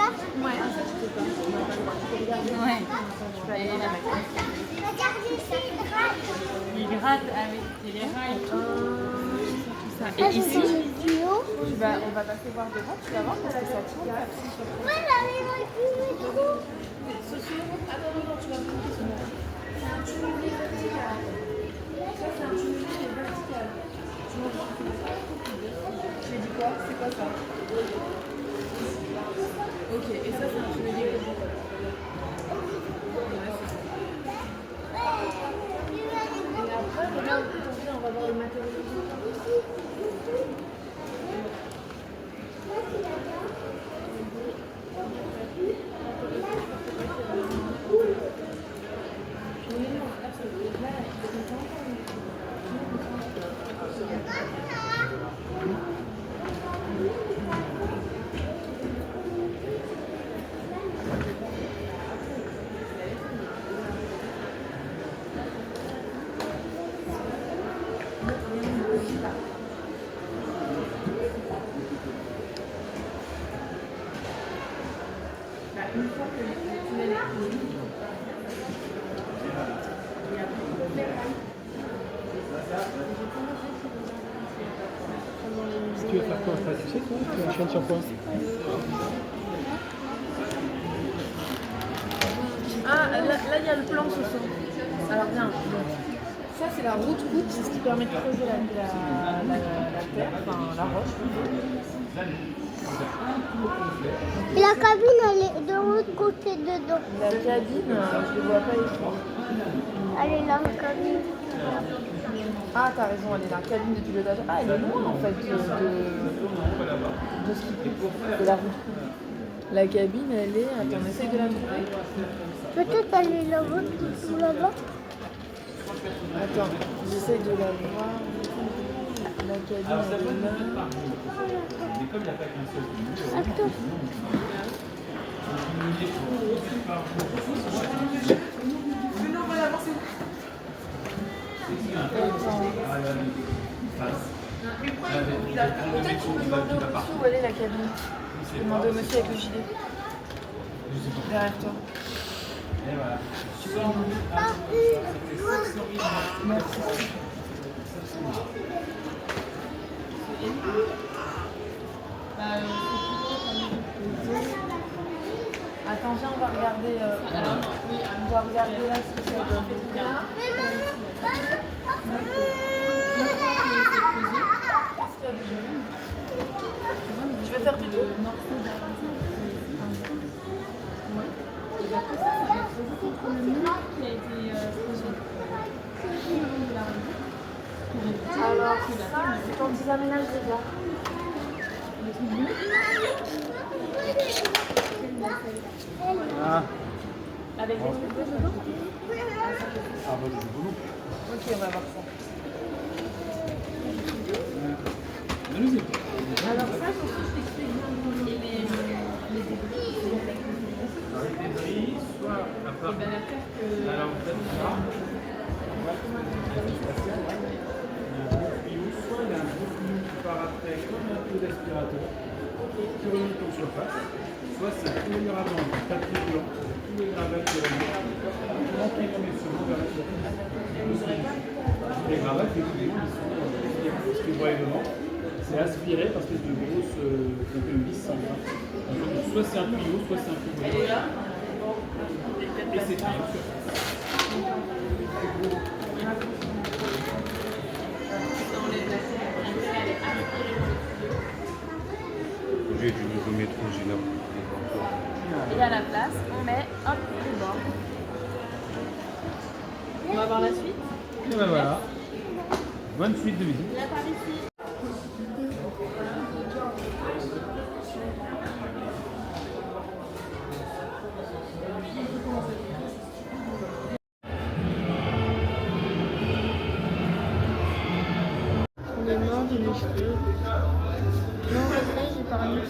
Ouais. Ouais. Tu peux aller là-bas. Il gratte avec les rails. Tout ça. Et ici, on va passer voir devant, tu vas voir parce que ça tourne. Voilà, les trop. Attends, tu vas monter ce moment. C'est un tunnelier vertical. Ça, c'est un tunnelier vertical. J'ai dit quoi? C'est quoi ça? Ok, et ça, c'est un tunnelier vertical. Et après, regarde, on va voir les matériaux. Une fois que le tunnel est fini, tu veux faire quoi après? Tu sais quoi? Tu enchaînes sur quoi? Ah, là, il y a le plan ce soir. Alors, bien. Ça, c'est la route, c'est ce qui permet de creuser la terre, enfin la roche. Et la cabine, elle est de l'autre côté dedans. La cabine, je ne vois pas ici. Elle est là, la cabine. Ah, t'as raison, elle est là. Cabine de pilotage. Ah, elle est loin en fait de la route. La cabine, elle est. Attends, on essaye de la trouver. Peut-être elle est là-bas, tout là-bas. Attends, j'essaye de la voir. La cabine, elle est là. Attends. Peut-être tu peux demander au monsieur où elle est la cabine. Tu peux demander au monsieur avec le gilet. Derrière toi. Merci. Attends, viens, on va regarder. On va regarder là ce que ça donne. Je vais faire du tout. Alors, ça, c'est quand ils aménagent déjà. Ah, Avec les trucs dedans. ah bah c'est boulot. Ok, on va voir ça. Alors ça, je t'explique bien les débris. Avec les débris, soit à part. Et bien la terre que... Alors en fait, ça, soit il y a un gros tuyau qui part après comme un peu d'aspirateur qui remonte en surface, soit c'est tout le mur avant, tapis blanc, tout le gravel qui remonte, tranquillement sur le vers la surface. Les gravats, effectivement, ils sont ce que vous voyez devant, c'est aspiré parce que c'est une grosse une vis sans fin. Soit c'est un tuyau, soit c'est un tuyau. Et c'est tuyau sur place. J'ai du nouveau métro Gina. Et à la place, on met hop le bord. On va voir la suite. Et ben voilà, bonne suite de visite. La par ici. On est mort de mes cheveux. Non, ça, j'ai parlé.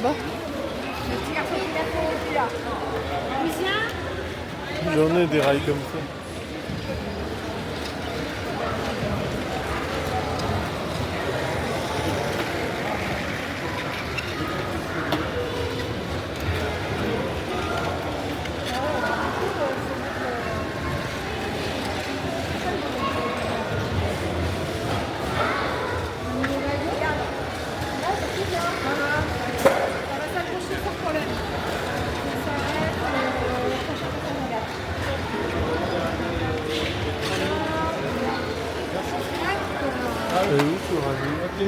là-bas? Le petit garçon qui vient pour lui là. Lucien? J'en ai des rails comme ça. Ça va s'accrocher sans problème. Ça s'arrête, prochaine fois qu'on regarde. Oui, tu rajoutes.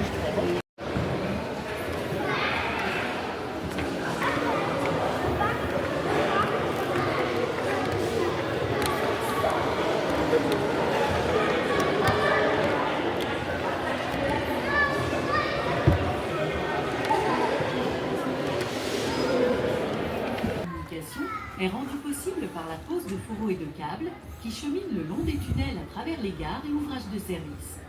Est rendue possible par la pose de fourreaux et de câbles qui cheminent le long des tunnels à travers les gares et ouvrages de service.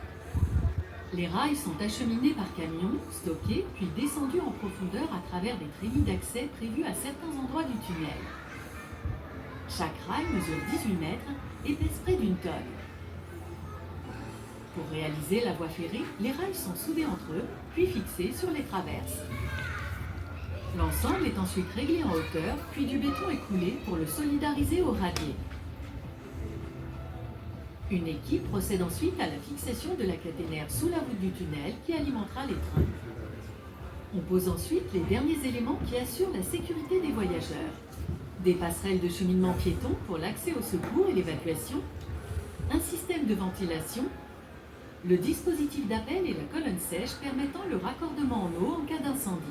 Les rails sont acheminés par camion, stockés, puis descendus en profondeur à travers des trémies d'accès prévus à certains endroits du tunnel. Chaque rail mesure 18 mètres et pèse près d'une tonne. Pour réaliser la voie ferrée, les rails sont soudés entre eux, puis fixés sur les traverses. L'ensemble est ensuite réglé en hauteur, puis du béton est coulé pour le solidariser au radier. Une équipe procède ensuite à la fixation de la caténaire sous la voûte du tunnel qui alimentera les trains. On pose ensuite les derniers éléments qui assurent la sécurité des voyageurs. Des passerelles de cheminement piéton pour l'accès au secours et l'évacuation, un système de ventilation, le dispositif d'appel et la colonne sèche permettant le raccordement en eau en cas d'incendie.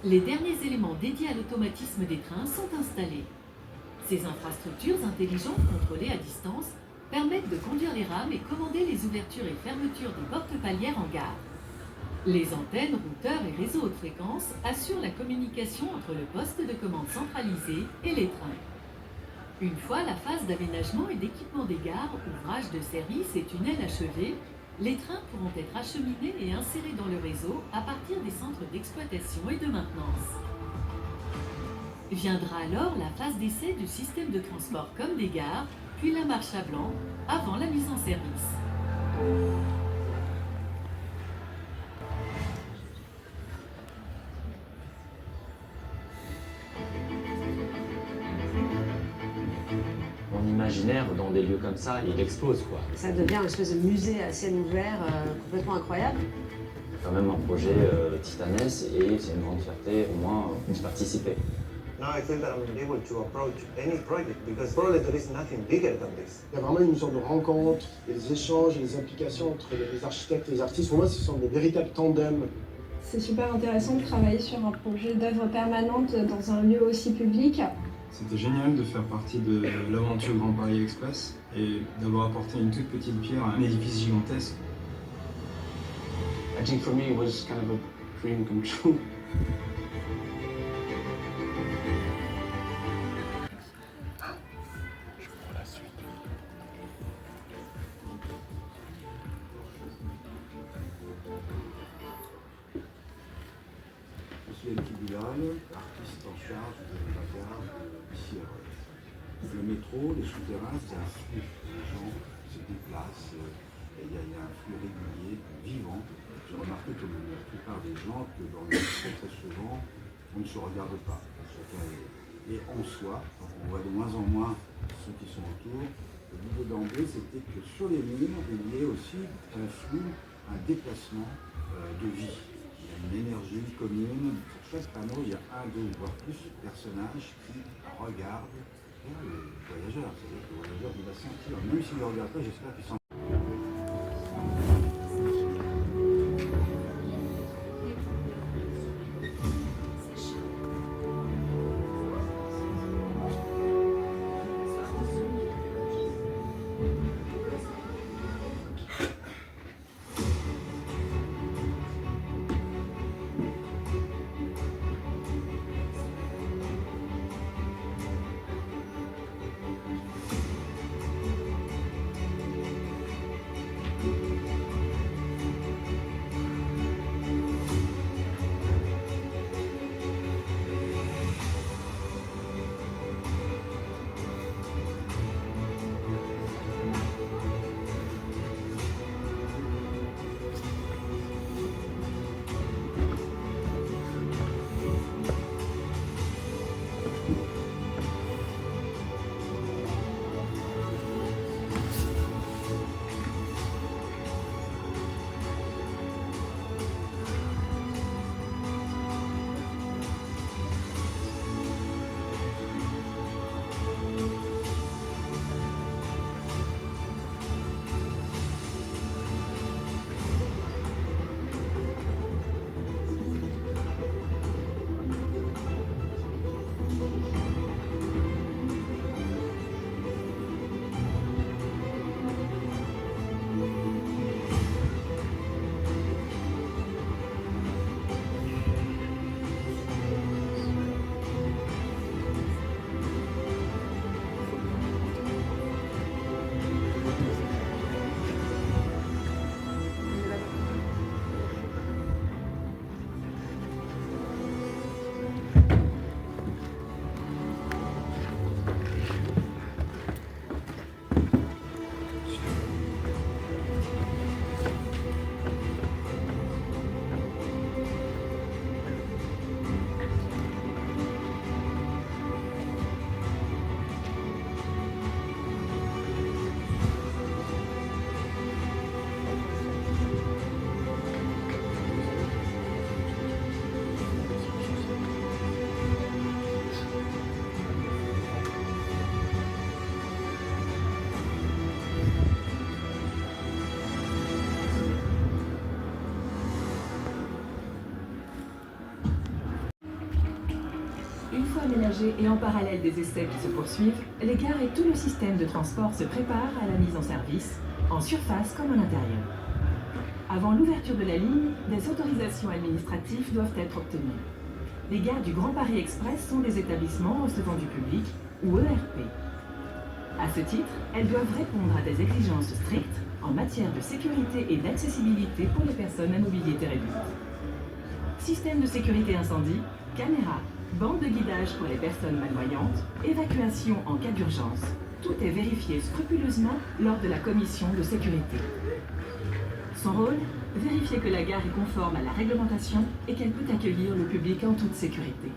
Les derniers éléments dédiés à l'automatisme des trains sont installés. Ces infrastructures intelligentes contrôlées à distance permettent de conduire les rames et commander les ouvertures et fermetures des portes palières en gare. Les antennes, routeurs et réseaux haute fréquence assurent la communication entre le poste de commande centralisé et les trains. Une fois la phase d'aménagement et d'équipement des gares, ouvrages de service et tunnels achevés, les trains pourront être acheminés et insérés dans le réseau à partir des centres d'exploitation et de maintenance. Viendra alors la phase d'essai du système de transport comme des gares, puis la marche à blanc, avant la mise en service. Mon imaginaire dans des lieux comme ça, il explose quoi. Ça devient une espèce de musée à ciel ouvert complètement incroyable. C'est quand même un projet titanesque et c'est une grande fierté au moins d'y participer. Now I feel that I'm able to approach any project because probably there is nothing bigger than this. Il y a vraiment une sorte de rencontre, et des échanges et des implications entre les architectes et les artistes. Pour moi, ce sont des véritables tandems. C'est super intéressant de travailler sur un projet d'œuvre permanente dans un lieu aussi public. C'était génial de faire partie de l'aventure Grand Paris Express et d'avoir apporté une toute petite pierre à un édifice gigantesque. I think for me it was kind of a dream come true. Je suis Elki Bilal, artiste en charge de la gare ici à Rennes. Le métro, les souterrains, c'est un flux. Les gens se déplacent, et il y a un flux régulier, vivant. J'ai remarqué comme la plupart des gens que dans le métro, très souvent, on ne se regarde pas. Chacun est en soi. Donc on voit de moins en moins ceux qui sont autour. L'idée d'emblée, c'était que sur les murs, il y ait aussi un flux, un déplacement de vie. Il y a une énergie commune. Sur chaque panneau, il y a un, deux, voire plus de personnages qui regardent les voyageurs. C'est-à-dire que le voyageur va sentir, même s'il ne le regarde pas, j'espère qu'il sent. aménagées et en parallèle des essais qui se poursuivent, les gares et tout le système de transport se préparent à la mise en service, en surface comme en intérieur. Avant l'ouverture de la ligne, des autorisations administratives doivent être obtenues. Les gares du Grand Paris Express sont des établissements recevant du public, ou ERP. À ce titre, elles doivent répondre à des exigences strictes en matière de sécurité et d'accessibilité pour les personnes à mobilité réduite. Système de sécurité incendie, caméras, bande de guidage pour les personnes malvoyantes, évacuation en cas d'urgence. Tout est vérifié scrupuleusement lors de la commission de sécurité. Son rôle, vérifier que la gare est conforme à la réglementation et qu'elle peut accueillir le public en toute sécurité.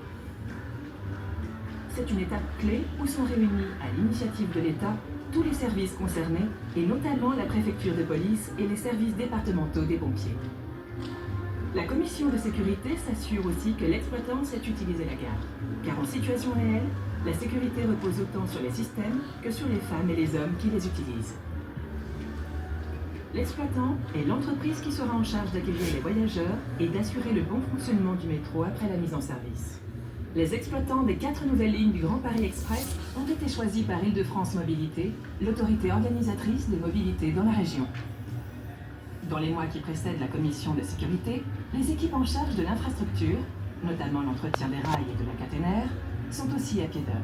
C'est une étape clé où sont réunis, à l'initiative de l'État, tous les services concernés, et notamment la préfecture de police et les services départementaux des pompiers. La commission de sécurité s'assure aussi que l'exploitant sait utiliser la gare, car en situation réelle, la sécurité repose autant sur les systèmes que sur les femmes et les hommes qui les utilisent. L'exploitant est l'entreprise qui sera en charge d'accueillir les voyageurs et d'assurer le bon fonctionnement du métro après la mise en service. Les exploitants des 4 nouvelles lignes du Grand Paris Express ont été choisis par Île-de-France Mobilité, l'autorité organisatrice des mobilités dans la région. Dans les mois qui précèdent la commission de sécurité, les équipes en charge de l'infrastructure, notamment l'entretien des rails et de la caténaire, sont aussi à pied d'œuvre.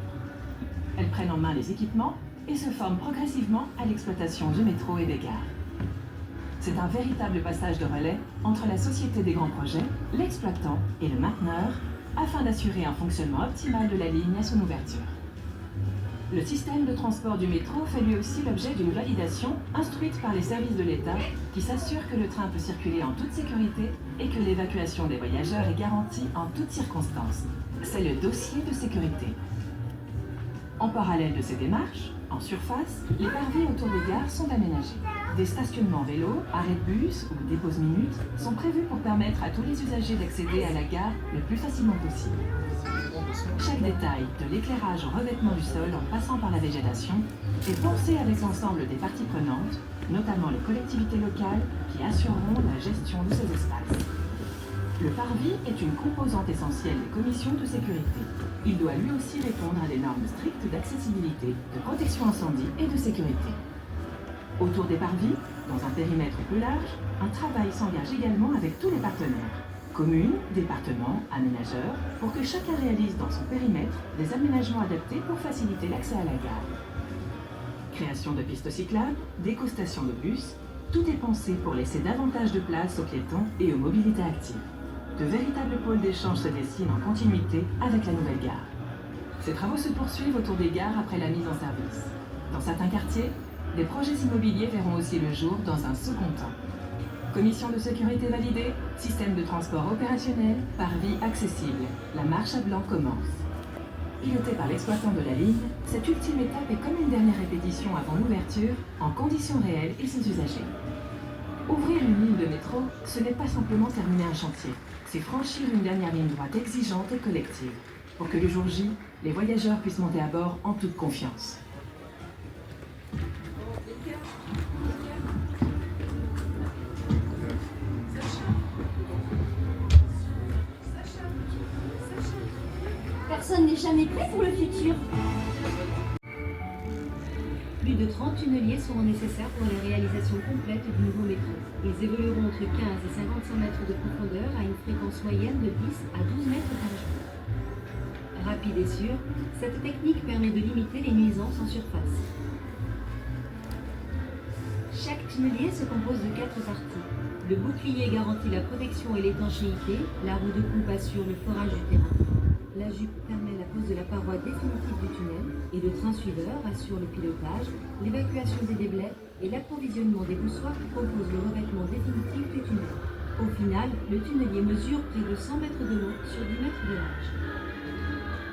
Elles prennent en main les équipements et se forment progressivement à l'exploitation du métro et des gares. C'est un véritable passage de relais entre la société des grands projets, l'exploitant et le mainteneur, afin d'assurer un fonctionnement optimal de la ligne à son ouverture. Le système de transport du métro fait lui aussi l'objet d'une validation instruite par les services de l'État qui s'assurent que le train peut circuler en toute sécurité et que l'évacuation des voyageurs est garantie en toutes circonstances. C'est le dossier de sécurité. En parallèle de ces démarches, en surface, les parvis autour des gares sont aménagés. Des stationnements vélos, arrêts de bus ou déposes minutes sont prévus pour permettre à tous les usagers d'accéder à la gare le plus facilement possible. Chaque détail, de l'éclairage au revêtement du sol en passant par la végétation, est pensé avec l'ensemble des parties prenantes, notamment les collectivités locales qui assureront la gestion de ces espaces. Le parvis est une composante essentielle des commissions de sécurité. Il doit lui aussi répondre à des normes strictes d'accessibilité, de protection incendie et de sécurité. Autour des parvis, dans un périmètre plus large, un travail s'engage également avec tous les partenaires, communes, départements, aménageurs, pour que chacun réalise dans son périmètre des aménagements adaptés pour faciliter l'accès à la gare. Création de pistes cyclables, d'éco-stations de bus, tout est pensé pour laisser davantage de place aux piétons et aux mobilités actives. De véritables pôles d'échange se dessinent en continuité avec la nouvelle gare. Ces travaux se poursuivent autour des gares après la mise en service. Dans certains quartiers, des projets immobiliers verront aussi le jour dans un second temps. Commission de sécurité validée, système de transport opérationnel, parvis accessible. La marche à blanc commence. Pilotée par l'exploitant de la ligne, cette ultime étape est comme une dernière répétition avant l'ouverture, en conditions réelles et sans usagers. Ouvrir une ligne de métro, ce n'est pas simplement terminer un chantier, c'est franchir une dernière ligne droite exigeante et collective, pour que le jour J, les voyageurs puissent monter à bord en toute confiance. Personne n'est jamais prêt pour le futur. Plus de 30 tunneliers seront nécessaires pour la réalisation complète du nouveau métro. Ils évolueront entre 15 et 55 mètres de profondeur à une fréquence moyenne de 10 à 12 mètres par jour. Rapide et sûre, cette technique permet de limiter les nuisances en surface. Chaque tunnelier se compose de 4 parties. Le bouclier garantit la protection et l'étanchéité, la roue de coupe assure le forage du terrain. La jupe permet la pose de la paroi définitive du tunnel et le train suiveur assure le pilotage, l'évacuation des déblais et l'approvisionnement des boussoirs qui composent le revêtement définitif du tunnel. Au final, le tunnelier mesure près de 100 mètres de long sur 10 mètres de large.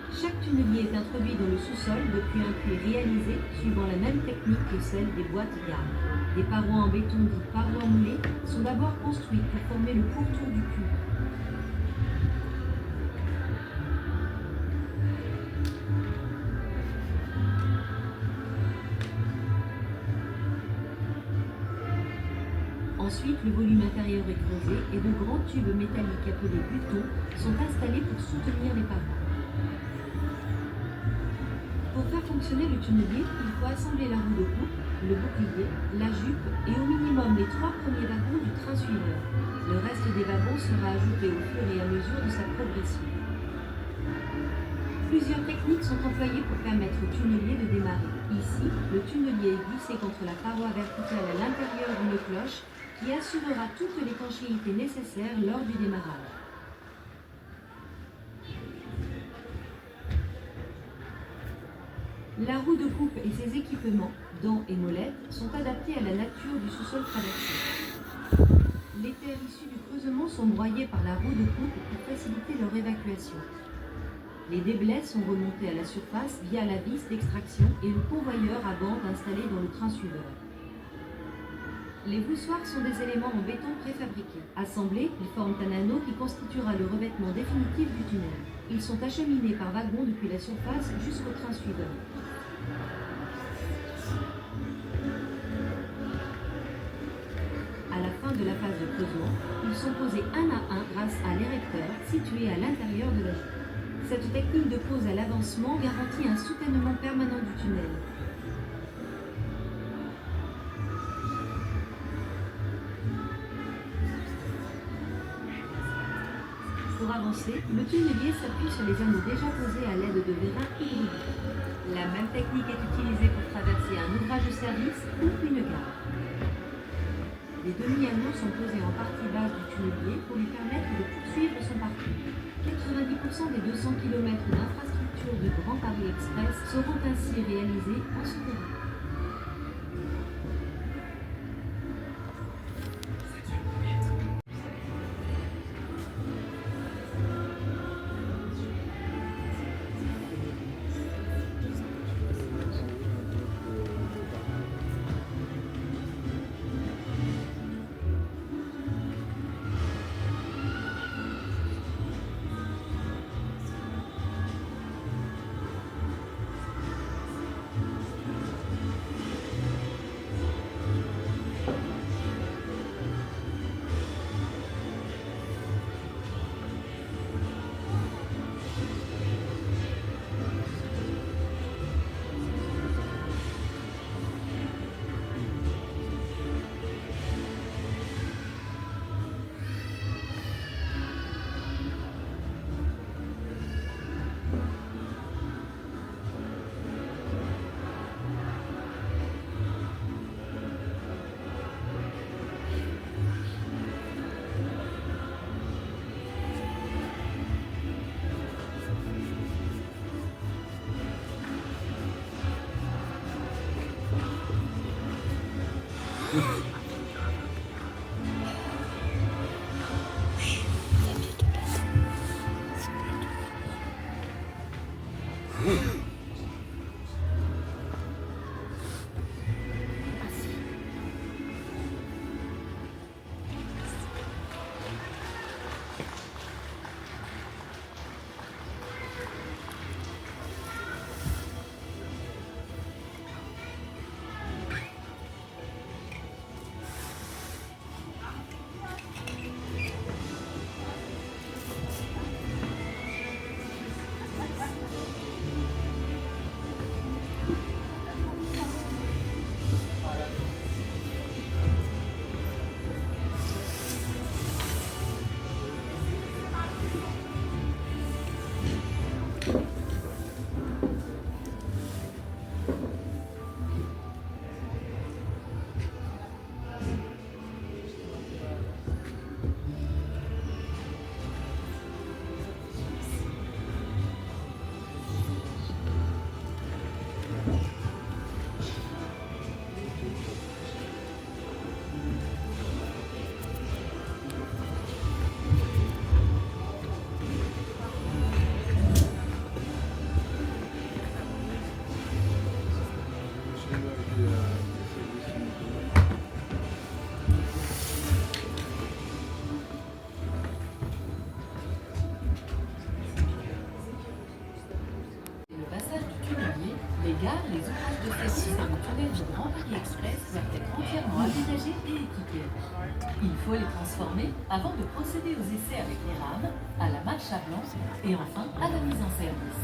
Chaque tunnelier est introduit dans le sous-sol depuis un puits réalisé suivant la même technique que celle des boîtes gamme. Des parois en béton dites parois moulées sont d'abord construites pour former le pourtour du puits. Ensuite, le volume intérieur est creusé et de grands tubes métalliques appelés butons sont installés pour soutenir les parois. Pour faire fonctionner le tunnelier, il faut assembler la roue de coupe, le bouclier, la jupe et au minimum les 3 premiers wagons du train suiveur. Le reste des wagons sera ajouté au fur et à mesure de sa progression. Plusieurs techniques sont employées pour permettre au tunnelier de démarrer. Ici, le tunnelier est glissé contre la paroi verticale à l'intérieur d'une cloche qui assurera toute l'étanchéité nécessaire lors du démarrage. La roue de coupe et ses équipements, dents et molettes, sont adaptés à la nature du sous-sol traversé. Les terres issues du creusement sont broyées par la roue de coupe pour faciliter leur évacuation. Les déblais sont remontés à la surface via la vis d'extraction et le convoyeur à bande installé dans le train suiveur. Les voussoirs sont des éléments en béton préfabriqués. Assemblés, ils forment un anneau qui constituera le revêtement définitif du tunnel. Ils sont acheminés par wagon depuis la surface jusqu'au train suiveur. À la fin de la phase de creusement, ils sont posés un à un grâce à l'érecteur situé à l'intérieur de la jupe. Cette technique de pose à l'avancement garantit un soutènement permanent du tunnel. Pour avancer, le tunnelier s'appuie sur les anneaux déjà posés à l'aide de vérins hydrauliques. La même technique est utilisée pour traverser un ouvrage de service ou une gare. Les demi-anneaux sont posés en partie basse du tunnelier pour lui permettre de poursuivre son parcours. 90% des 200 km d'infrastructures du Grand Paris Express seront ainsi réalisés en souterrain. Les ouvrages de service et le tunnel du Grand Paris Express doivent être entièrement aménagés et équipés. Il faut les transformer avant de procéder aux essais avec les rames, à la marche à blanc et enfin à la mise en service.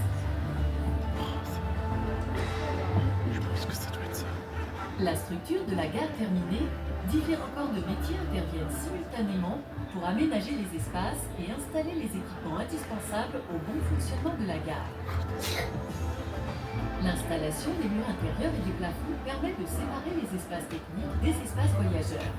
La structure de la gare terminée, divers corps de métiers interviennent simultanément pour aménager les espaces et installer les équipements indispensables au bon fonctionnement de la gare. L'installation des murs intérieurs et des plafonds permet de séparer les espaces techniques des espaces voyageurs.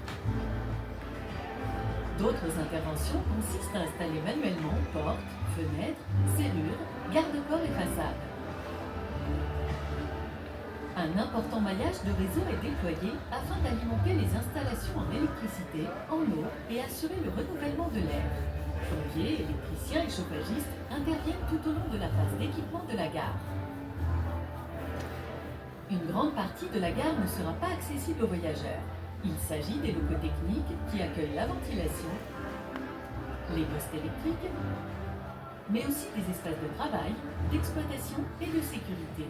D'autres interventions consistent à installer manuellement portes, fenêtres, serrures, garde-corps et façades. Un important maillage de réseau est déployé afin d'alimenter les installations en électricité, en eau et assurer le renouvellement de l'air. Plombiers, électriciens et chauffagistes interviennent tout au long de la phase d'équipement de la gare. Une grande partie de la gare ne sera pas accessible aux voyageurs. Il s'agit des locaux techniques qui accueillent la ventilation, les postes électriques, mais aussi des espaces de travail, d'exploitation et de sécurité.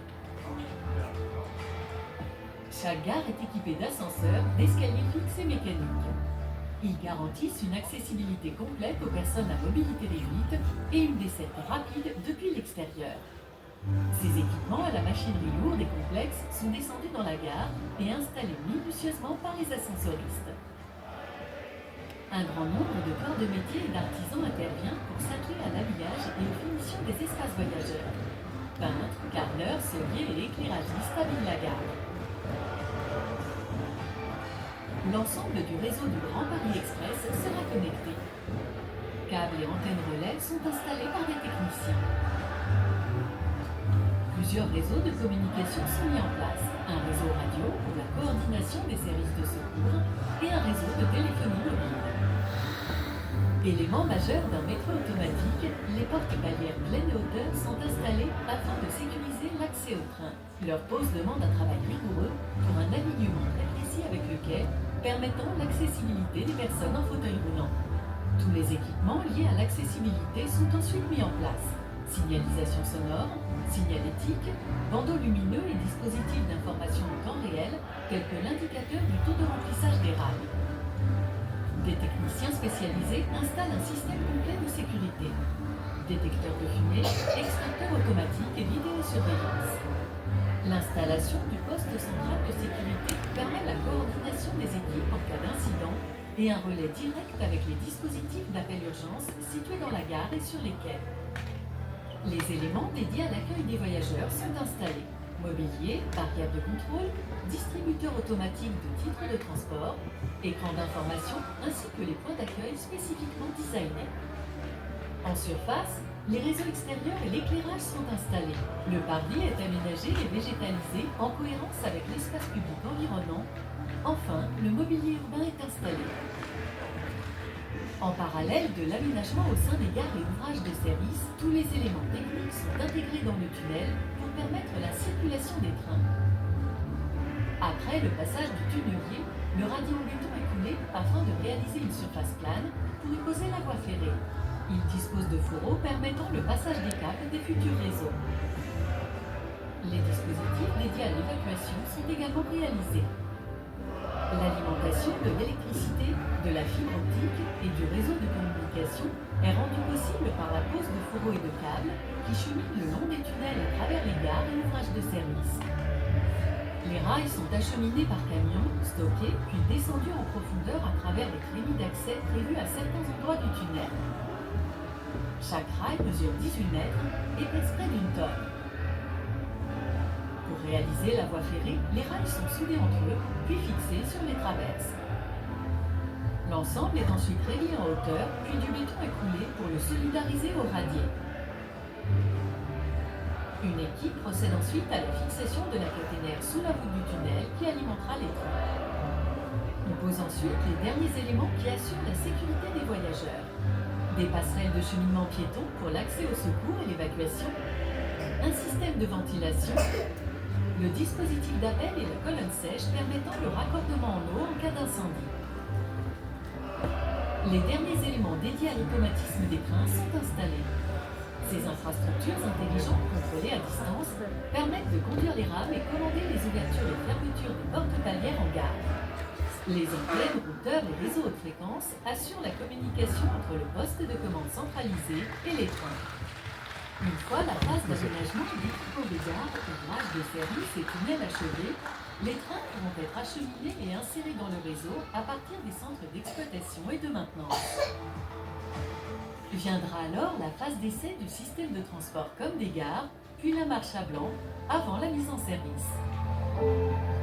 Chaque gare est équipée d'ascenseurs, d'escaliers fixes et mécaniques. Ils garantissent une accessibilité complète aux personnes à mobilité réduite et une desserte rapide depuis l'extérieur. Ces équipements à la machinerie lourde et complexe sont descendus dans la gare et installés minutieusement par les ascensoristes. Un grand nombre de corps de métier et d'artisans intervient pour s'atteler à l'habillage et aux finitions des espaces voyageurs. Peintres, carneurs, selliers et éclairagistes habillent la gare. L'ensemble du réseau du Grand Paris Express sera connecté. Câbles et antennes relais sont installés par des techniciens. Plusieurs réseaux de communication sont mis en place. Un réseau radio pour la coordination des services de secours et un réseau de téléphonie mobile. Élément majeur d'un métro automatique, les portes palières pleine hauteur sont installées afin de sécuriser l'accès au train. Leur pose demande un travail rigoureux pour un alignement très précis avec le quai, permettant l'accessibilité des personnes en fauteuil roulant. Tous les équipements liés à l'accessibilité sont ensuite mis en place. Signalisation sonore, signalétique, bandeaux lumineux et dispositifs d'information en temps réel, tels que l'indicateur du taux de remplissage des rails. Des techniciens spécialisés installent un système complet de sécurité. Détecteur de fumée, extracteur automatique et vidéosurveillance. L'installation du poste central de sécurité permet la coordination des équipes en cas d'incident et un relais direct avec les dispositifs d'appel urgence situés dans la gare et sur les quais. Les éléments dédiés à l'accueil des voyageurs sont installés. Mobilier, barrière de contrôle, distributeur automatique de titres de transport, écran d'information ainsi que les points d'accueil spécifiquement designés. En surface, les réseaux extérieurs et l'éclairage sont installés. Le parvis est aménagé et végétalisé en cohérence avec l'espace public environnant. Enfin, le mobilier urbain est installé. En parallèle de l'aménagement au sein des gares et ouvrages de service, tous les éléments techniques sont intégrés dans le tunnel pour permettre la circulation des trains. Après le passage du tunnelier, le radion béton est coulé afin de réaliser une surface plane pour y poser la voie ferrée. Il dispose de fourreaux permettant le passage des câbles des futurs réseaux. Les dispositifs dédiés à l'évacuation sont également réalisés. L'alimentation de l'électricité, de la fibre optique et du réseau de communication est rendue possible par la pose de fourreaux et de câbles qui cheminent le long des tunnels à travers les gares et ouvrages de service. Les rails sont acheminés par camion, stockés, puis descendus en profondeur à travers les trémies d'accès prévus à certains endroits du tunnel. Chaque rail mesure 18 mètres et pèse près d'une tonne. Pour réaliser la voie ferrée, les rails sont soudés entre eux, puis fixés sur les traverses. L'ensemble est ensuite réglé en hauteur, puis du béton est coulé pour le solidariser au radier. Une équipe procède ensuite à la fixation de la caténaire sous la voûte du tunnel qui alimentera les trains. On pose ensuite les derniers éléments qui assurent la sécurité des voyageurs. Des passerelles de cheminement piéton pour l'accès au secours et l'évacuation, un système de ventilation, le dispositif d'appel et la colonne sèche permettant le raccordement en eau en cas d'incendie. Les derniers éléments dédiés à l'automatisme des trains sont installés. Ces infrastructures intelligentes contrôlées à distance permettent de conduire les rames et commander les ouvertures et fermetures des portes palières en gare. Les antennes, routeurs et réseaux haute fréquence assurent la communication entre le poste de commande centralisé et les trains. Une fois la phase d'aménagement et d'équipement des gares, ouvrages de service et tunnels achevés, Les trains pourront être acheminés et insérés dans le réseau à partir des centres d'exploitation et de maintenance. Viendra alors la phase d'essai du système de transport comme des gares, puis la marche à blanc, avant la mise en service.